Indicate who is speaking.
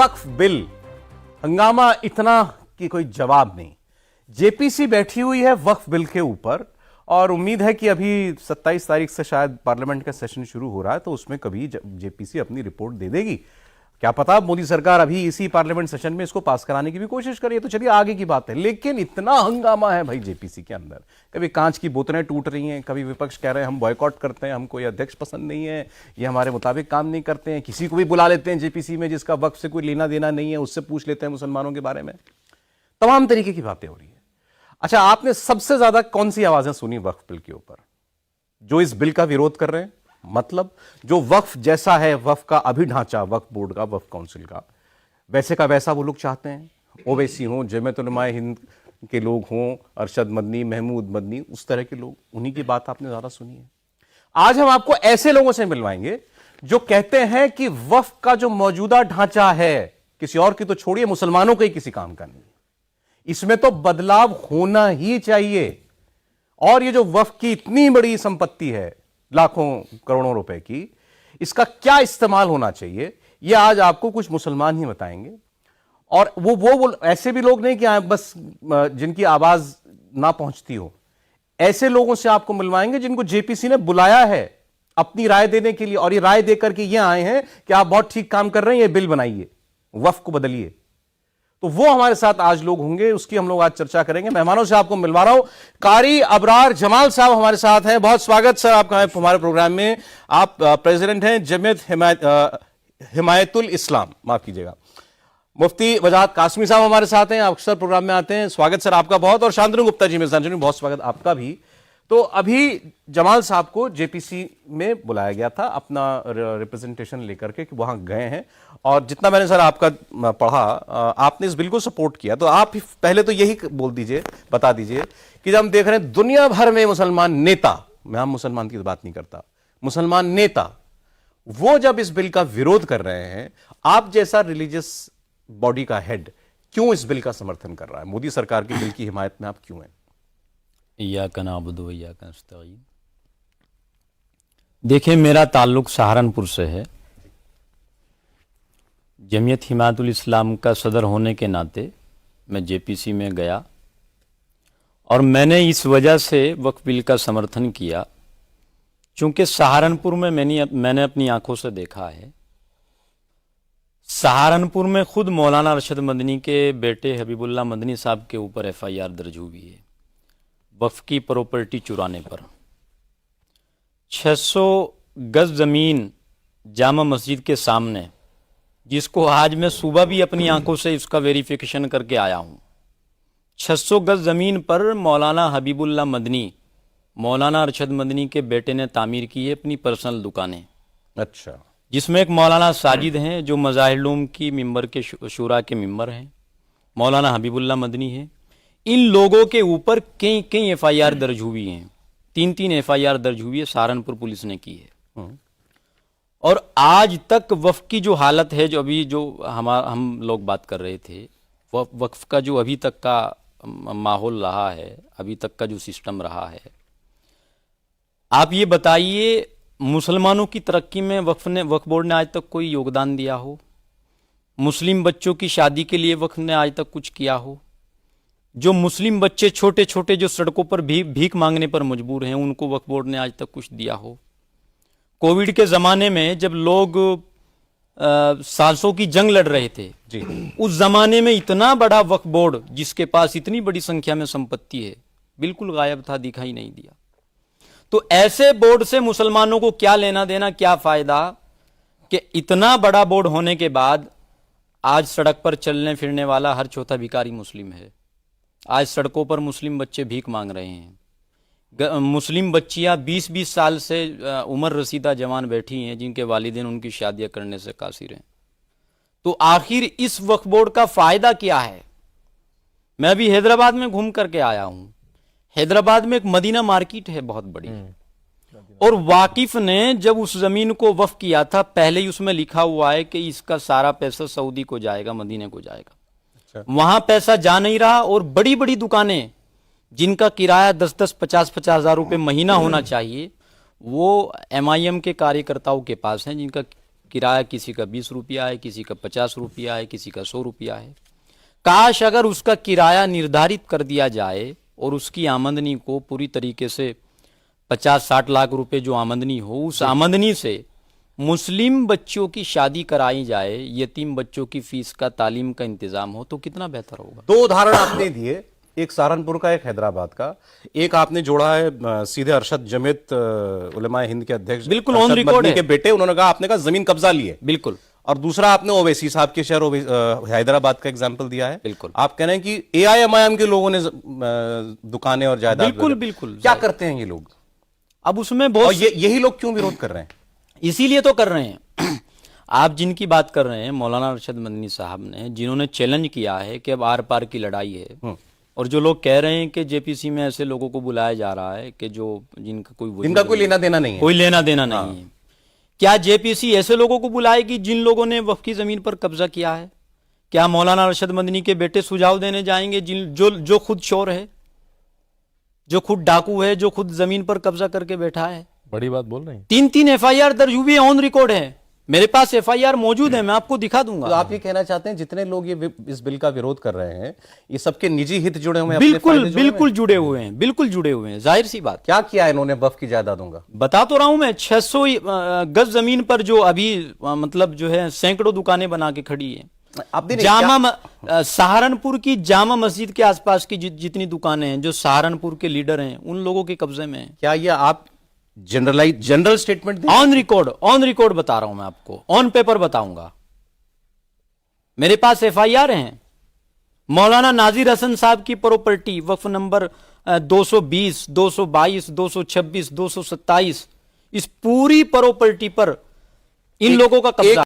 Speaker 1: वक्फ bill हंगामा इतना कि कोई जवाब नहीं। जेपीसी बैठी हुई है वक्फ बिल के ऊपर और उम्मीद है कि अभी 27 तारीख से शायद पार्लियामेंट का सेशन शुरू हो रहा है, तो उसमें कभी जेपीसी अपनी रिपोर्ट दे देगी। क्या पता मोदी सरकार अभी इसी पार्लियामेंट सेशन में इसको पास कराने की भी कोशिश करिए, तो चलिए आगे की बात है। लेकिन इतना हंगामा है भाई जेपीसी के अंदर, कभी कांच की बोतलें टूट रही हैं, कभी विपक्ष कह रहे हैं हम बॉयकॉट करते हैं, हमको ये अध्यक्ष पसंद नहीं है, ये हमारे मुताबिक काम नहीं करते हैं, किसी को भी बुला लेते हैं जेपीसी में जिसका वक्फ से कोई लेना देना नहीं है, उससे पूछ लेते हैं मुसलमानों के बारे में। तमाम तरीके की बातें हो रही है। अच्छा, आपने सबसे ज्यादा कौन सी आवाजें सुनी वक्फ बिल के ऊपर? जो इस बिल का विरोध कर रहे हैं, मतलब जो वक्फ जैसा है, वक्फ का अभी ढांचा, वक्फ बोर्ड का, वक्फ काउंसिल का, वैसे का वैसा वो लोग चाहते हैं। ओवैसी हों, जमीयत उलमाए हिंद के लोग हों, अरशद मदनी, महमूद मदनी, उस तरह के लोग, उन्हीं की बात आपने ज्यादा सुनी है। आज हम आपको ऐसे लोगों से मिलवाएंगे जो कहते हैं कि वक्फ का जो मौजूदा ढांचा है, किसी और की तो छोड़िए, मुसलमानों का ही किसी काम का नहीं, इसमें तो बदलाव होना ही चाहिए। और ये जो वक्फ की इतनी बड़ी संपत्ति है, लाखों करोड़ों रुपए की, इसका क्या इस्तेमाल होना चाहिए, ये आज आपको कुछ मुसलमान ही बताएंगे। और वो ऐसे भी लोग नहीं कि बस जिनकी आवाज ना पहुंचती हो, ऐसे लोगों से आपको मिलवाएंगे जिनको जेपीसी ने बुलाया है अपनी राय देने के लिए, और ये राय देकर के ये आए हैं कि आप बहुत ठीक काम कर रहे हैं, ये बिल बनाइए, वक्फ को बदलिए। तो वो हमारे साथ आज लोग होंगे, उसकी हम लोग आज चर्चा करेंगे। मेहमानों से आपको मिलवा रहा हूं, कारी अबरार जमाल साहब हमारे साथ हैं। बहुत स्वागत सर आपका हमारे प्रोग्राम में। आप प्रेसिडेंट हैं जमीयत हिमायतुल इस्लाम, माफ कीजिएगा। मुफ्ती वजाहत कासमी साहब हमारे साथ हैं, अक्सर प्रोग्राम में आते हैं। स्वागत सर आपका बहुत। और शांतनु गुप्ता जी, मिर्जान, बहुत स्वागत आपका भी। तो अभी जमाल साहब को जेपीसी में बुलाया गया था अपना रिप्रेजेंटेशन लेकर के, कि वहां गए हैं, और जितना मैंने सर आपका पढ़ा, आपने इस बिल को सपोर्ट किया। तो आप पहले तो यही बोल दीजिए, बता दीजिए कि जब हम देख रहे हैं दुनिया भर में मुसलमान नेता, मैं मुसलमान की तो बात नहीं करता, मुसलमान नेता, वो जब इस बिल का विरोध कर रहे हैं, आप जैसा रिलीजियस बॉडी का हेड क्यों इस बिल का समर्थन कर रहा है? मोदी सरकार की बिल की हिमायत में आप क्यों हैं?
Speaker 2: इय्याका नअबुदु व इय्याका नस्तईन। देखिए, मेरा ताल्लुक सहारनपुर से है। जमीयत हिमायतुल इस्लाम का सदर होने के नाते मैं जेपीसी में गया, और मैंने इस वजह से वक्फ बिल का समर्थन किया चूंकि सहारनपुर में मैंने अपनी आंखों से देखा है। सहारनपुर में खुद मौलाना अरशद मदनी के बेटे हबीबुल्लाह मदनी साहब के ऊपर एफआईआर दर्ज हुई है वक्फ की प्रॉपर्टी चुराने पर। 600 गज जमीन जामा मस्जिद के सामने, जिसको आज मैं सुबह भी अपनी आंखों से इसका वेरिफिकेशन करके आया हूं। 600 गज जमीन पर मौलाना हबीबुल्लाह मदनी, मौलाना अरशद मदनी के बेटे ने तामीर की है अपनी पर्सनल दुकानें।
Speaker 1: अच्छा।
Speaker 2: जिसमें एक मौलाना साजिद हैं जो मज़ाहिर की मिंबर के शूरा के मिंबर हैं, मौलाना हबीबुल्लाह मदनी है। इन लोगों के ऊपर कई एफआईआर दर्ज हुई हैं, 3 एफआईआर दर्ज हुई है, सहारनपुर पुलिस ने की है। और आज तक वक्फ की जो हालत है, जो अभी जो हम लोग बात कर रहे थे, वक्फ का जो अभी तक का माहौल रहा है, अभी तक का जो सिस्टम रहा है, आप ये बताइए मुसलमानों की तरक्की में वक्फ बोर्ड ने आज तक कोई योगदान दिया हो? मुस्लिम बच्चों की शादी के लिए वक्फ ने आज तक कुछ किया हो? जो मुस्लिम बच्चे छोटे छोटे जो सड़कों पर भीख मांगने पर मजबूर हैं, उनको वक्फ बोर्ड ने आज तक कुछ दिया हो? कोविड के ज़माने में जब लोग सांसों की जंग लड़ रहे थे जी, उस जमाने में इतना बड़ा वक्फ बोर्ड जिसके पास इतनी बड़ी संख्या में संपत्ति है, बिल्कुल गायब था, दिखाई नहीं दिया। तो ऐसे बोर्ड से मुसलमानों को क्या लेना देना, क्या फायदा कि इतना बड़ा बोर्ड होने के बाद आज सड़क पर चलने फिरने वाला हर चौथा भिखारी मुस्लिम है। आज सड़कों पर मुस्लिम बच्चे भीख मांग रहे हैं। मुस्लिम बच्चियां 20-20 साल से उम्र रसीदा जवान बैठी हैं, जिनके वालिदैन उनकी शादियां करने से कासिर हैं। तो आखिर इस वक्फ बोर्ड का फायदा क्या है? मैं अभी हैदराबाद में घूम करके आया हूं। हैदराबाद में एक मदीना मार्केट है बहुत बड़ी, और वाकिफ ने जब उस जमीन को वक्फ किया था, पहले ही उसमें लिखा हुआ है कि इसका सारा पैसा सऊदी को जाएगा, मदीने को जाएगा। अच्छा। वहां पैसा जा नहीं रहा, और बड़ी बड़ी दुकानें जिनका किराया 10-10, 50-50 हजार रुपए महीना होना चाहिए, वो MIM के कार्यकर्ताओं के पास हैं, जिनका किराया किसी का 20 रुपया है, किसी का 50 रुपया है, किसी का 100 रुपया है। काश अगर उसका किराया निर्धारित कर दिया जाए और उसकी आमदनी को पूरी तरीके से 50-60 लाख रुपए जो आमदनी हो, उस आमदनी से मुस्लिम बच्चों की शादी कराई जाए, यतीम बच्चों की फीस का, तालीम का इंतजाम हो, तो कितना बेहतर होगा।
Speaker 1: दो उदाहरण आपने दिए, एक सहारनपुर का, एक हैदराबाद का। एक आपने जोड़ा है सीधे अरशद जमीयत उलेमा हिंद के अध्यक्ष
Speaker 2: बिल्कुल
Speaker 1: अरशद
Speaker 2: ऑन रिकॉर्ड
Speaker 1: मदनी
Speaker 2: है।
Speaker 1: के बेटे, उन्होंने कहा आपने कहा जमीन कब्जा ली है।
Speaker 2: बिल्कुल।
Speaker 1: और दूसरा आपने ओवैसी साहब के शहर हैदराबाद का एग्जाम्पल दिया है।
Speaker 2: बिल्कुल।
Speaker 1: आप कह रहे हैं कि एआईएमआईएम के लोगों ने दुकानें और जायदाद
Speaker 2: बिल्कुल
Speaker 1: वगैरह-
Speaker 2: बिल्कुल।
Speaker 1: क्या करते हैं ये लोग,
Speaker 2: अब उसमें
Speaker 1: और
Speaker 2: बहुत
Speaker 1: यही लोग क्यों विरोध कर रहे हैं?
Speaker 2: इसीलिए तो कर रहे हैं। आप जिनकी बात कर रहे हैं, मौलाना अरशद मदनी साहब ने, जिन्होंने चैलेंज किया है कि अब आर पार की लड़ाई है, और जो लोग कह रहे हैं कि जेपीसी में ऐसे लोगों को बुलाया जा रहा है कि जो जिनका कोई
Speaker 1: इनका कोई लेना देना नहीं है।
Speaker 2: कोई लेना देना नहीं है। क्या जेपीसी ऐसे लोगों को बुलाएगी जिन लोगों ने वक्फ की जमीन पर कब्जा किया है? क्या मौलाना अरशद मदनी के बेटे सुझाव देने जाएंगे जो खुद चोर है, जो खुद डाकू है, जो खुद जमीन पर कब्जा करके बैठा है?
Speaker 3: बड़ी बात बोल रहे हैं।
Speaker 2: 3 एफआईआर दर्ज हुई है, ऑन रिकॉर्ड है, मेरे पास एफआईआर मौजूद है, मैं आपको दिखा दूंगा।
Speaker 1: तो आप ये कहना चाहते हैं जितने लोग इस बिल का विरोध कर रहे हैं, ये सबके निजी हित जुड़े हुए हैं, अपने
Speaker 2: बिल्कुल
Speaker 1: फायदे जुड़े हुए हैं?
Speaker 2: बिल्कुल जुड़े हुए हैं, बिल्कुल जुड़े हुए हैं, जाहिर सी बात।
Speaker 1: क्या किया है इन्होंने वक्फ की जायदादों का?
Speaker 2: बता तो रहा हूं मैं, 600 गज जमीन पर जो अभी मतलब जो है सैकड़ों दुकानें बना के खड़ी है।
Speaker 1: आप
Speaker 2: सहारनपुर की जामा मस्जिद के आसपास की जितनी दुकानें हैं, जो सहारनपुर के लीडर हैं, उन लोगों के कब्जे में है।
Speaker 1: क्या ये आप जनरल स्टेटमेंट
Speaker 2: ऑन रिकॉर्ड बता रहा हूं मैं आपको, ऑन पेपर बताऊंगा, मेरे पास एफआईआर हैं। मौलाना नाजिर हसन साहब की प्रॉपर्टी वक्फ नंबर 220, 222, 226, 227, इस पूरी प्रॉपर्टी पर इन लोगों का कब्जा